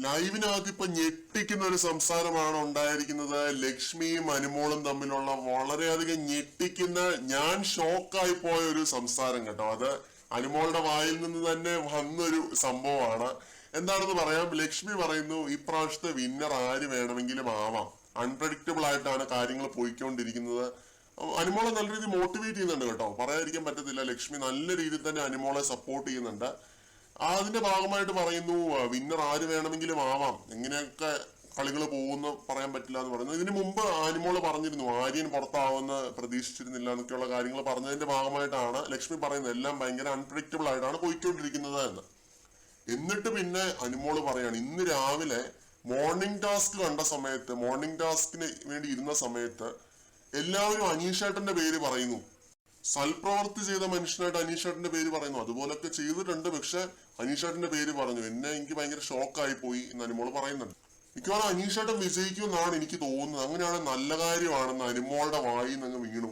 ലൈവിനകത്ത് ഇപ്പൊ ഞെട്ടിക്കുന്ന ഒരു സംസാരമാണ് ഉണ്ടായിരിക്കുന്നത്. ലക്ഷ്മിയും അനുമോളും തമ്മിലുള്ള വളരെയധികം ഞെട്ടിക്കുന്ന, ഞാൻ ഷോക്കായി പോയ ഒരു സംസാരം കേട്ടോ. അത് അനുമോളുടെ വായിൽ നിന്ന് തന്നെ വന്നൊരു സംഭവമാണ്. എന്താണെന്ന് പറയാം. ലക്ഷ്മി പറയുന്നു, ഇപ്രാവശ്യത്തെ വിന്നർ ആര് വേണമെങ്കിലും ആവാം, അൺപ്രഡിക്റ്റബിൾ ആയിട്ടാണ് കാര്യങ്ങൾ പോയിക്കൊണ്ടിരിക്കുന്നത്. അനുമോളെ നല്ല രീതിയിൽ മോട്ടിവേറ്റ് ചെയ്യുന്നുണ്ട് കേട്ടോ, പറയാതിരിക്കാൻ പറ്റത്തില്ല. ലക്ഷ്മി നല്ല രീതിയിൽ തന്നെ അനുമോളെ സപ്പോർട്ട് ചെയ്യുന്നുണ്ട്. അതിന്റെ ഭാഗമായിട്ട് പറയുന്നു, വിന്നർ ആര് വേണമെങ്കിലും ആവാം, എങ്ങനെയൊക്കെ കളികൾ പോകുമെന്ന് പറയാൻ പറ്റില്ല എന്ന് പറയുന്നു. ഇതിനു മുമ്പ് അനുമോള് പറഞ്ഞിരുന്നു ആര്യൻ പുറത്താവുമെന്ന് പ്രതീക്ഷിച്ചിരുന്നില്ല എന്നൊക്കെയുള്ള കാര്യങ്ങൾ പറഞ്ഞതിന്റെ ഭാഗമായിട്ടാണ് ലക്ഷ്മി പറയുന്നത് എല്ലാം ഭയങ്കര അൺപ്രഡിക്റ്റബിൾ ആയിട്ടാണ് പോയിക്കൊണ്ടിരിക്കുന്നത് എന്ന്. എന്നിട്ട് പിന്നെ അനുമോള് പറയാണ്, ഇന്ന് രാവിലെ മോർണിംഗ് ടാസ്ക് കണ്ട സമയത്ത്, മോർണിംഗ് ടാസ്കിന് വേണ്ടി ഇരുന്ന സമയത്ത് എല്ലാവരും അനീഷേട്ടന്റെ പേര് പറയുന്നു. സൽപ്രവർത്തി ചെയ്ത മനുഷ്യനായിട്ട് അനീഷേട്ടന്റെ പേര് പറയുന്നു. അതുപോലൊക്കെ ചെയ്തിട്ടുണ്ട്, പക്ഷെ അനീഷേട്ടന്റെ പേര് പറഞ്ഞു. എനിക്ക് ഭയങ്കര ഷോക്കായി പോയി എന്ന് അനുമോള് പറയുന്നുണ്ട്. മിക്കവാറും അനീഷേട്ടൻ വിജയിക്കുമെന്നാണ് എനിക്ക് തോന്നുന്നത്. അങ്ങനെയാണ്, നല്ല കാര്യമാണെന്ന് അനുമോളുടെ വായിൽ നിന്ന് വീണു.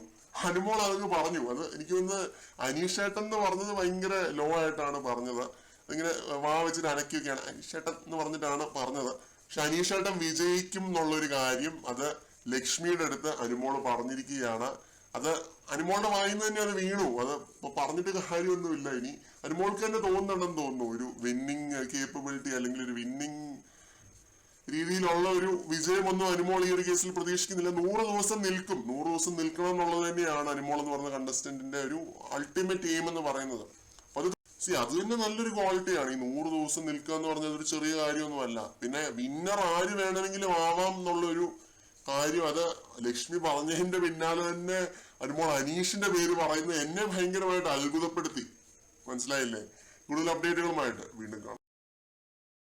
അനുമോൾ അതങ്ങ് പറഞ്ഞു. അത് എനിക്ക് തോന്നുന്നത് അനീഷേട്ടൻ എന്ന് പറഞ്ഞത് ഭയങ്കര ലോ ആയിട്ടാണ് പറഞ്ഞത്. അതിങ്ങനെ വാ വെച്ചിട്ട് അനക്കിയൊക്കെയാണ് അനീഷേട്ടൻ എന്ന് പറഞ്ഞിട്ടാണ് പറഞ്ഞത്. പക്ഷെ അനീഷേട്ടൻ വിജയിക്കും എന്നുള്ളൊരു കാര്യം അത് ലക്ഷ്മിയുടെ അടുത്ത് അനുമോള് പറഞ്ഞിരിക്കുകയാണ്. അത് അനുമോളുടെ വായിൽ നിന്ന് തന്നെ അത് വീണു. അത് പറഞ്ഞിട്ട് കാര്യമൊന്നുമില്ല. ഇനി അനുമോൾക്ക് തന്നെ തോന്നുന്നുണ്ടെന്ന് തോന്നുന്നു, ഒരു വിന്നിങ് കേപ്പബിലിറ്റി അല്ലെങ്കിൽ ഒരു വിന്നിങ് രീതിയിലുള്ള ഒരു വിജയമൊന്നും അനുമോൾ ഈ ഒരു കേസിൽ പ്രതീക്ഷിക്കുന്നില്ല. 100 ദിവസം നിൽക്കും, 100 ദിവസം നിൽക്കണം എന്നുള്ളത് തന്നെയാണ് അനുമോൾ എന്ന് പറഞ്ഞ കണ്ടസ്റ്റന്റിന്റെ ഒരു അൾട്ടിമേറ്റ് എയിം എന്ന് പറയുന്നത്. അപ്പൊ അത് തന്നെ നല്ലൊരു ക്വാളിറ്റിയാണ്. ഈ 100 ദിവസം നിൽക്കുക എന്ന് പറഞ്ഞത് ഒരു ചെറിയ കാര്യമൊന്നുമല്ല. പിന്നെ വിന്നർ ആര് വേണമെങ്കിലും ആവാം എന്നുള്ളൊരു കാര്യം, അത് ലക്ഷ്മി പറഞ്ഞതിന്റെ പിന്നാലെ തന്നെ അനുമോൾ അനീഷിന്റെ പേര് പറയുന്നത് എന്നെ ഭയങ്കരമായിട്ട് അത്ഭുതപ്പെടുത്തി. മനസ്സിലായില്ലേ? കൂടുതൽ അപ്ഡേറ്റുകളുമായിട്ട് വീണ്ടും കാണാം.